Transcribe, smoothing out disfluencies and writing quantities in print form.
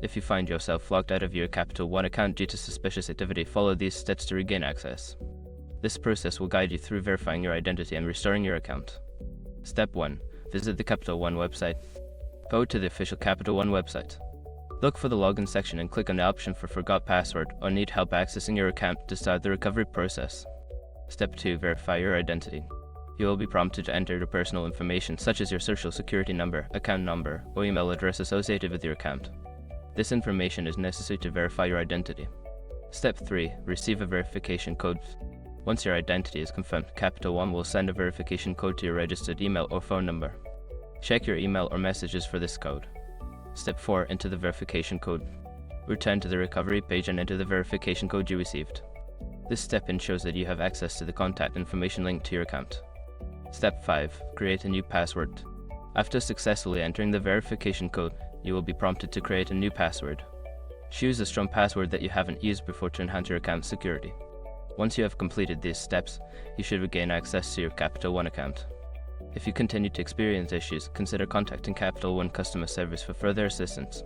If you find yourself logged out of your Capital One account due to suspicious activity, follow these steps to regain access. This process will guide you through verifying your identity and restoring your account. Step 1. Visit the Capital One website. Go to the official Capital One website. Look for the login section and click on the option for Forgot Password or Need Help Accessing Your Account to start the recovery process. Step 2. Verify your identity. You will be prompted to enter your personal information such as your social security number, account number, or email address associated with your account. This information is necessary to verify your identity. Step 3. Receive a verification code. Once your identity is confirmed, Capital One will send a verification code to your registered email or phone number. Check your email or messages for this code. Step 4. Enter the verification code. Return to the recovery page and enter the verification code you received. This step ensures that you have access to the contact information linked to your account. Step 5. Create a new password. After successfully entering the verification code, you will be prompted to create a new password. Choose a strong password that you haven't used before to enhance your account security. Once you have completed these steps, you should regain access to your Capital One account. If you continue to experience issues, consider contacting Capital One customer service for further assistance.